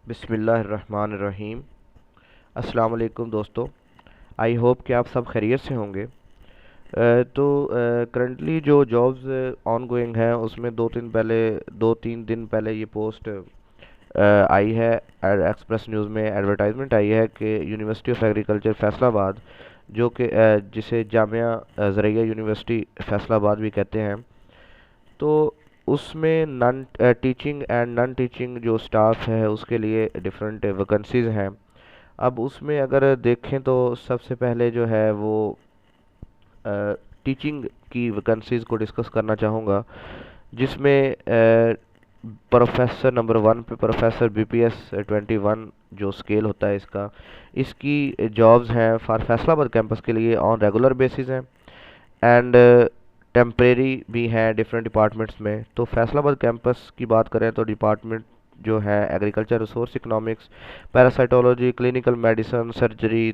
बिस्मिल्लाहिर्रहमानिर्रहीम। अस्सलाम वालेकुम दोस्तों। आई होप कि आप सब खैरियत से होंगे। तो करंटली जो जॉब्स ऑन गोइंग हैं उसमें दो तीन दिन पहले ये पोस्ट आई है। एक्सप्रेस न्यूज़ में एडवर्टाइजमेंट आई है कि यूनिवर्सिटी ऑफ एग्रीकल्चर फैसलाबाद, जो कि जिसे जामिया ज़रिया यूनिवर्सिटी फैसलाबाद भी कहते हैं, तो उसमें non teaching and non teaching जो स्टाफ है उसके लिए डिफरेंट वैकेंसीज़ हैं। अब उसमें अगर देखें तो सबसे पहले जो है वो टीचिंग की वैकेंसीज़ को डिस्कस करना चाहूँगा, जिसमें प्रोफेसर नंबर वन पे प्रोफेसर BPS 21 जो स्केल होता है इसकी जॉब्स हैं फॉर फैसलाबाद कैंपस के लिए ऑन रेगुलर बेसिस हैं एंड टेम्परेरी भी हैं डिफरेंट डिपार्टमेंट्स में। तो फैसलाबाद कैंपस की बात करें तो डिपार्टमेंट जो है agriculture, resource economics, parasitology, clinical medicine, surgery,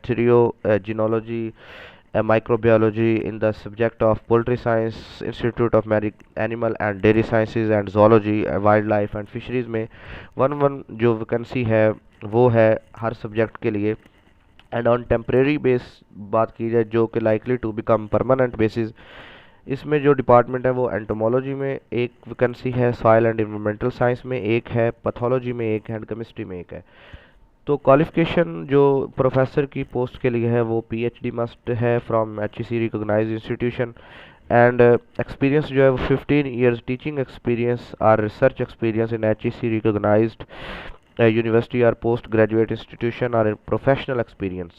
theriogenology, microbiology in the subject of poultry science, institute of animal and dairy sciences and zoology, wildlife and fisheries में वन वन जो वैकेंसी है वो है हर सब्जेक्ट के लिए। And on temporary base बात की जाए जो कि likely to become permanent basis, इसमें जो डिपार्टमेंट है वो एंटोमोलॉजी में एक वैकेंसी है, सॉइल एंड इन्वायरमेंटल साइंस में एक है, पैथोलॉजी में एक है एंड केमिस्ट्री में एक है। तो क्वालिफिकेशन जो प्रोफेसर की पोस्ट के लिए है वो PhD मस्ट है from HEC recognised institution and experience जो है वो 15 इयर्स टीचिंग एक्सपीरियंस और research experience in HEC recognised university or postgraduate institution or in professional experience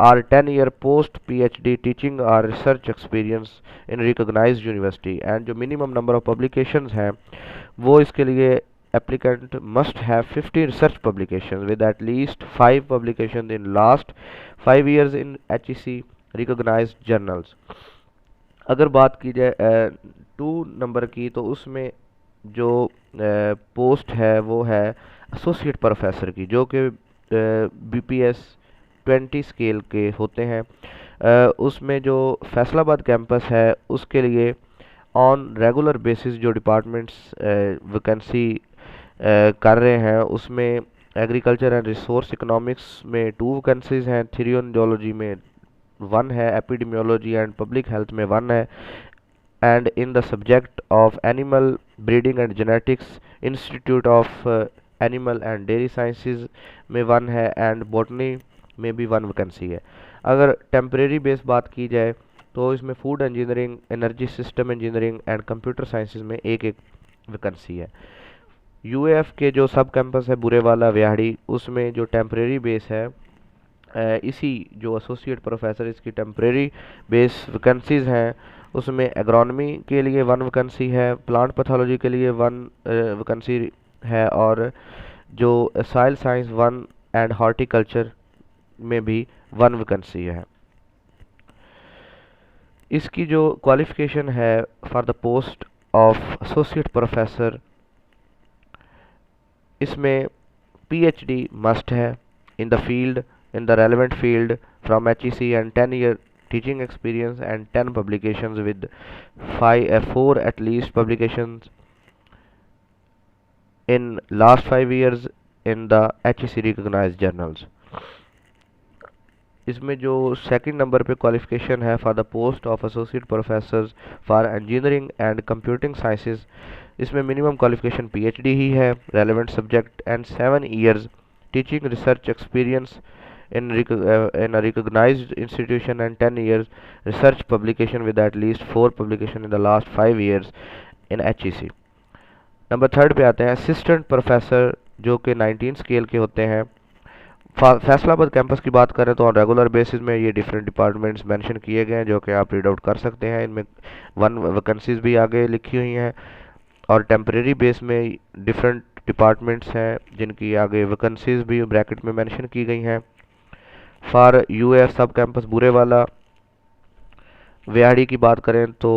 or 10-year post PhD teaching or research experience in recognized university। and जो minimum number of publications हैं वो इसके लिए applicant must have 50 research publications with at least 5 publications in last 5 years in HEC recognized journals। अगर बात की जाए 2 number की तो उसमें जो पोस्ट है वो है एसोसिएट प्रोफेसर की, जो कि BPS 20 स्केल के होते हैं। उसमें जो फैसलाबाद कैंपस है उसके लिए ऑन रेगुलर बेसिस जो डिपार्टमेंट्स वैकेंसी कर रहे हैं उसमें एग्रीकल्चर एंड रिसोर्स इकोनॉमिक्स में 2 वैकेंसीज हैं, थिरियोलॉजी में 1 है, एपिडेमियोलॉजी एंड पब्लिक हेल्थ में 1 है, and in the subject of animal breeding and genetics institute of animal and dairy sciences में 1 है एंड बॉटनी में भी 1 वैकेंसी है। अगर टेम्परेरी बेस बात की जाए तो इसमें food engineering, energy system engineering and computer sciences में एक एक वैकेंसी है। UAF के जो सब कैंपस है बुरेवाला व्याहड़ी, उसमें जो टेम्परेरी बेस है इसी जो एसोसिएट प्रोफेसर इसकी टेम्परेरी बेस वैकेंसीज हैं, उसमें एग्रोनॉमी के लिए 1 वैकेंसी है, प्लांट पैथोलॉजी के लिए 1 वैकेंसी है और जो सॉइल साइंस 1 एंड हॉर्टिकल्चर में भी 1 वैकेंसी है। इसकी जो क्वालिफिकेशन है for the post of associate professor, इसमें PhD मस्ट है in the field in the relevant field from HEC and 10-year teaching experience and 10 publications with 4 at least publications in last 5 years in the HEC recognized journals। इसमें जो second number पे qualification है for the post of associate professor for engineering and computing sciences, इसमें minimum qualification PhD ही है, relevant subject and 7 years teaching research experience in a recognized institution and 10 years research publication with at least 4 publication in the last 5 years in HEC। Number 3 पे आते हैं assistant professor, जो कि 19 scale के होते हैं। Faisalabad campus की बात करें तो ऑन रेगुलर बेसिस में ये डिफरेंट डिपार्टमेंट्स मेंशन किए गए हैं जो कि आप रीड आउट कर सकते हैं। इनमें 1 वैकेंसीज भी आगे लिखी हुई हैं और टेम्परेरी बेस में डिफरेंट डिपार्टमेंट्स हैं जिनकी आगे वैकेंसीज भी ब्रैकेट में मेंशन की गई हैं। फॉर UAF सब कैंपस बुरेवाला व्याहड़ी की बात करें तो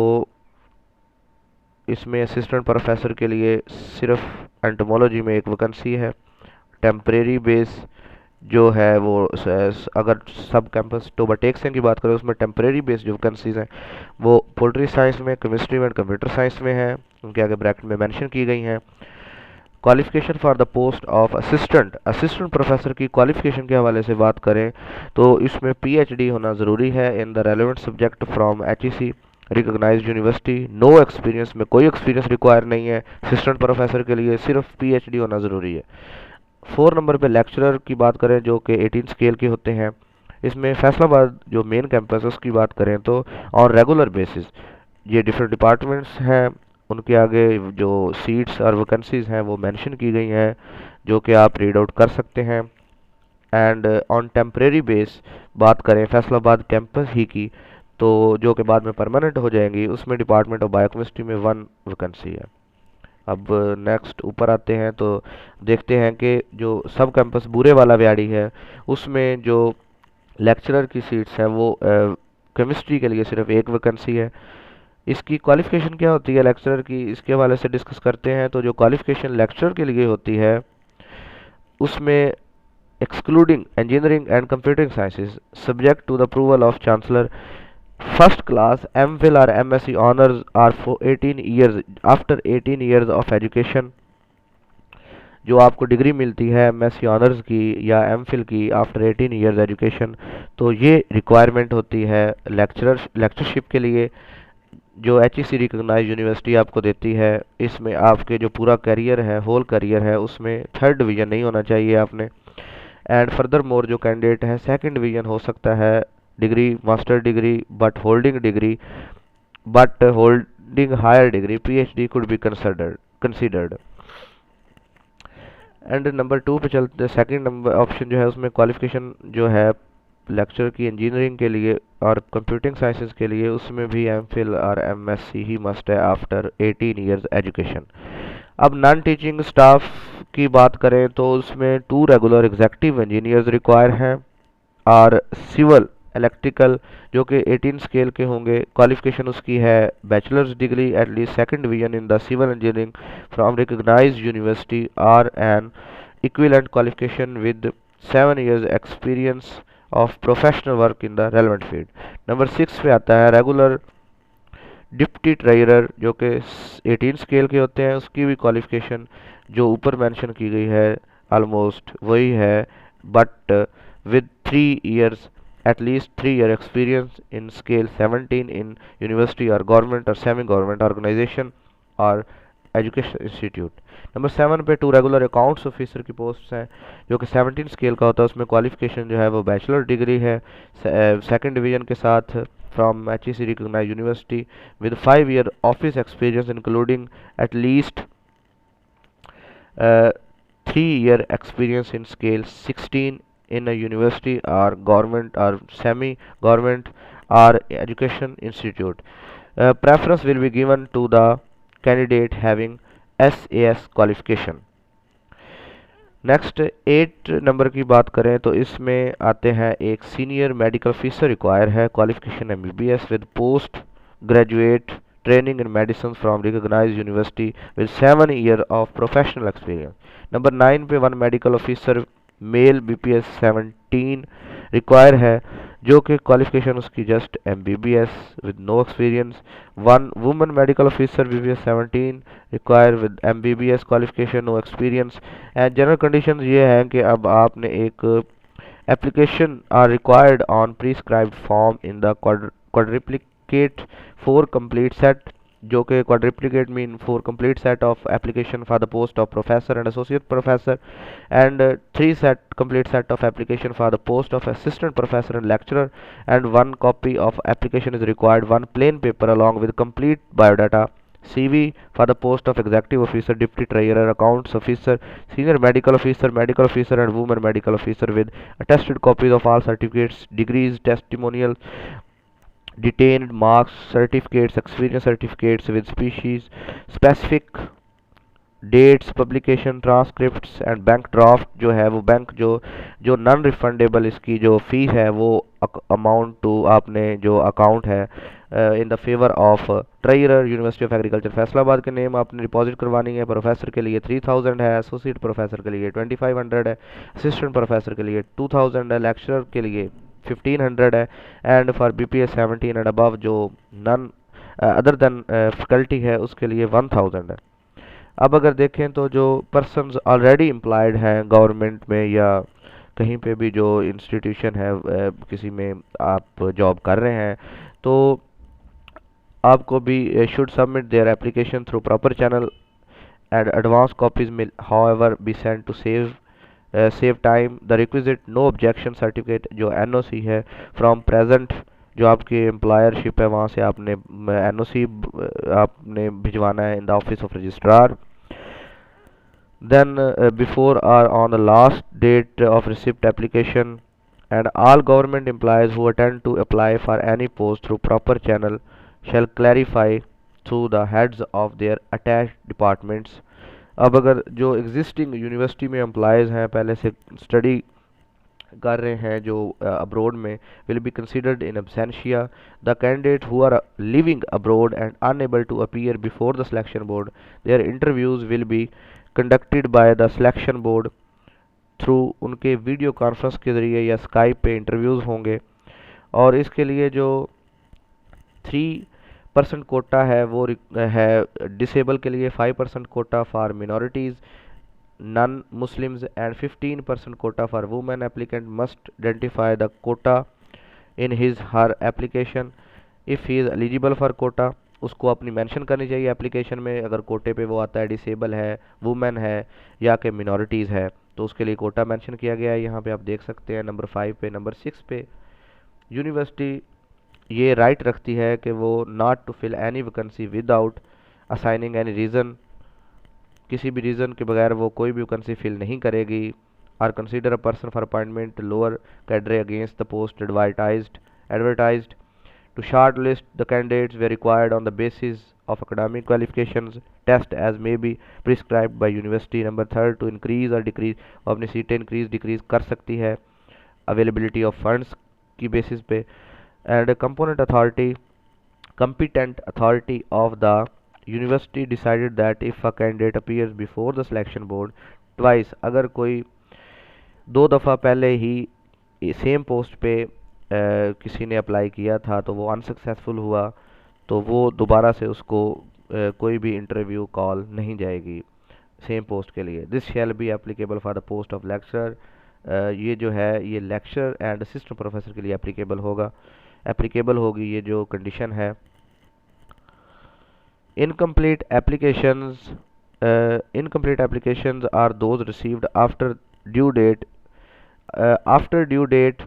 इसमें असिस्टेंट प्रोफेसर के लिए सिर्फ एंटोमोलॉजी में 1 वैकेंसी है। टेम्परेरी बेस जो है वो अगर सब कैंपस टोबाटेक्सन की बात करें उसमें टेम्परेरी बेस जो वैकेंसीज हैं वो पोल्ट्री साइंस में, केमिस्ट्री में, कंप्यूटर साइंस में है, उनके आगे ब्रैकेट में मेंशन की गई हैं। Qualification for the post of assistant professor की क्वालिफिकेशन के हवाले से बात करें तो इसमें पीएचडी होना ज़रूरी है in the relevant subject from HEC recognised university. No experience में कोई एक्सपीरियंस रिक्वायर नहीं है असिस्टेंट प्रोफेसर के लिए, सिर्फ पीएचडी होना ज़रूरी है। 4 नंबर पे लेक्चरर की बात करें जो कि 18 स्केल के होते हैं। इसमें फैसलाबाद जो मेन कैंपस है उसकी बात करें तो ऑन रेगुलर बेसिस ये डिफरेंट डिपार्टमेंट्स हैं उनके आगे जो सीट्स और वैकेंसीज हैं वो मेंशन की गई हैं जो कि आप रीड आउट कर सकते हैं। एंड ऑन टेम्परेरी बेस बात करें फैसलाबाद कैंपस ही की तो जो कि बाद में परमानेंट हो जाएंगी, उसमें डिपार्टमेंट ऑफ बायोकेमिस्ट्री में 1 वैकेंसी है। अब नेक्स्ट ऊपर आते हैं तो देखते हैं कि जो सब कैंपस बूरे वाला व्याड़ी है उसमें जो लेक्चरर की सीट्स हैं वो केमिस्ट्री के लिए सिर्फ 1 वैकेंसी है। इसकी क्वालिफिकेशन क्या होती है लेक्चरर की, इसके हवाले से डिस्कस करते हैं। तो जो क्वालिफिकेशन लेक्चरर के लिए होती है उसमें excluding engineering and computing sciences subject to the approval of chancellor first class MPhil और MSc honours are for 18 years after 18 years of education. जो आपको डिग्री मिलती है एमएससी ऑनर्स की या एमफिल की आफ्टर 18 ईयर्स एजुकेशन, तो ये रिक्वायरमेंट होती है लेक्चरशिप के लिए जो एचईसी रिकॉग्नाइज्ड यूनिवर्सिटी आपको देती है। इसमें आपके जो पूरा करियर है, होल करियर है, उसमें 3rd डिवीजन नहीं होना चाहिए आपने। एंड फर्दर मोर जो कैंडिडेट है 2nd डिवीजन हो सकता है degree, master degree but holding higher degree PhD could be considered. And number 2 पे चलते, सेकंड नंबर ऑप्शन जो है उसमें क्वालिफिकेशन जो है लेक्चर की इंजीनियरिंग के लिए और कंप्यूटिंग साइंसेज के लिए उसमें भी एमफिल और एमएससी ही मस्ट है आफ्टर 18 इयर्स एजुकेशन। अब नॉन टीचिंग स्टाफ की बात करें तो उसमें 2 रेगुलर एग्जेक्टिव इंजीनियर्स रिक्वायर हैं और सिविल इलेक्ट्रिकल जो कि 18 स्केल के होंगे। क्वालिफिकेशन उसकी है bachelor's degree at least 2nd division in the civil engineering from recognised university और an equivalent qualification with 7 years experience of professional work in the relevant field. Number 6 पे आता है रेगुलर डिप्टी ट्रेजरर जो कि 18 स्केल के होते हैं। उसकी भी क्वालिफिकेशन जो ऊपर मेंशन की गई है ऑलमोस्ट वही है but with 3 years at least 3 year experience in scale 17 in university और गवर्नमेंट और सेमी गवर्नमेंट ऑर्गेनाइजेशन और एजुकेशन इंस्टीट्यूट। नंबर 7 पे 2 रेगुलर अकाउंट्स ऑफिसर की पोस्ट हैं जो कि 17 स्केल का होता है। उसमें क्वालिफिकेशन जो है वो बैचलर डिग्री है 2nd डिवीजन के साथ from HEC recognised university with 5 year office experience including at least 3 year experience in scale 16 in a university or government or semi government or education institute. Preference will be given to the candidate having SAS qualification. Next 8 number की बात करें तो इसमें आते हैं एक senior medical officer require है। Qualification MBBS with post graduate training in medicine from recognized university with 7 year of professional experience. Number 9 पे 1 medical officer male BPS 17 require है जो कि क्वालिफिकेशन उसकी just MBBS with no experience. 1 women medical officer BPS 17 require with MBBS qualification no experience. And general condition ये हैं कि अब आपने एक application are required on prescribed form in the quadruplicate 4 complete set जो कि quadruplicate mean 4 complete set of application for the post of professor and associate professor and 3 complete set of application for the post of assistant professor and lecturer and 1 copy of application is required, 1 plain paper along with complete biodata, CV for the post of executive officer, deputy treasurer, accounts officer, senior medical officer and women medical officer with attested copies of all certificates, degrees, testimonial, detained marks, certificates, experience certificates with species specific dates, publication, transcripts and bank draft जो है वो bank जो non refundable इसकी जो फी है वो amount to आपने जो अकाउंट है in the favour of treasurer university of agriculture Faisalabad के नेम आपने डिपॉजिट करवानी है। प्रोफेसर के लिए 3000 है, एसोसिएट प्रोफेसर के लिए 2500 है, असिस्टेंट प्रोफेसर के लिए 2000 है, लेक्चरर के लिए 1500 है and for BPS 17 and above जो नन अदर देन फैकल्टी है उसके लिए 1000 है। अब अगर देखें तो जो पर्सन्स ऑलरेडी एम्प्लॉयड हैं गवर्नमेंट में या कहीं पे भी जो इंस्टीट्यूशन है, किसी में आप जॉब कर रहे हैं, तो आपको भी should submit their application through proper channel and advance copies may however be sent to save time. The requisite no objection certificate जो NOC है from present, जो आपकी एम्प्लॉयरशिप है वहाँ से आपने NOC आपने भिजवाना है in the office of registrar. Then before or on the last date of receipt application, and all government employees who attend to apply for any post through proper channel shall clarify through the heads of their attached departments. अब अगर जो existing university में employees हैं, पहले से study कर रहे हैं जो अब्रोड में, will be considered in absentia. The candidate who are living abroad and unable to appear before the selection board, their interviews will be conducted by the selection board through, उनके video conference के ज़रिए या Skype पे interviews होंगे. और इसके लिए जो 3% कोटा है वो है डिसेबल के लिए, 5% quota for minorities non Muslims and 15% quota for women. Applicant must identify the quota in his her application. If he is eligible for quota, उसको अपनी मेंशन करनी चाहिए एप्लीकेशन में अगर कोटे पे वो आता है डिसेबल है, वुमेन है या कि मिनॉरिटीज़ है, तो उसके लिए कोटा मेंशन किया गया है. यहाँ पे आप देख सकते हैं नंबर 5 पे. नंबर 6 पे यूनिवर्सिटी ये राइट रखती है कि वो not to fill any vacancy without assigning any reason, किसी भी रीज़न के बगैर वो कोई भी वैकेंसी फिल नहीं करेगी. Are consider a person for appointment lower cadre against the post advertised to shortlist the candidates were required on the basis of academic qualifications test as may be prescribed by university. Number 3, to increase or decrease, वो अपनी सीटें increase decrease कर सकती है availability of funds की basis पे. And competent authority of the university decided that if a candidate appears before the selection board twice, अगर कोई 2 दफ़ा पहले ही सेम पोस्ट पे किसी ने अप्लाई किया था तो वो अनसक्सेसफुल हुआ, तो वो दोबारा से उसको कोई भी इंटरव्यू कॉल नहीं जाएगी सेम पोस्ट के लिए. This shall be applicable for the post of lecturer. ये जो है ये लेक्चर एंड असिस्टेंट प्रोफेसर के लिए एप्लीकेबल होगी ये जो कंडीशन है. Incomplete applications are those received after due date. After due date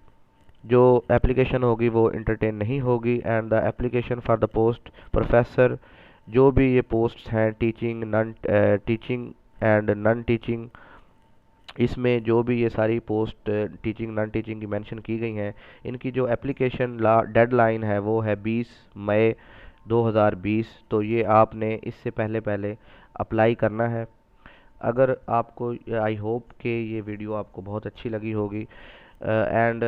जो एप्लीकेशन होगी वो इंटरटेन नहीं होगी. And the application for the post professor, जो भी ये पोस्ट्स हैं टीचिंग एंड नॉन टीचिंग, इसमें जो भी ये सारी पोस्ट टीचिंग नॉन टीचिंग की मेंशन की गई हैं, इनकी जो एप्लीकेशन डेडलाइन है वो है 20 मई 2020. तो ये आपने इससे पहले अप्लाई करना है. अगर आपको, आई होप कि ये वीडियो आपको बहुत अच्छी लगी होगी. एंड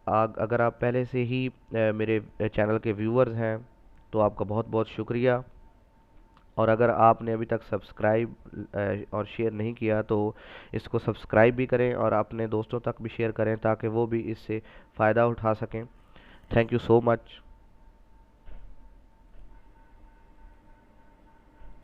अगर आप पहले से ही मेरे चैनल के व्यूअर्स हैं तो आपका बहुत बहुत शुक्रिया. और अगर आपने अभी तक सब्सक्राइब और शेयर नहीं किया तो इसको सब्सक्राइब भी करें और अपने दोस्तों तक भी शेयर करें ताकि वो भी इससे फ़ायदा उठा सकें. Thank you so much.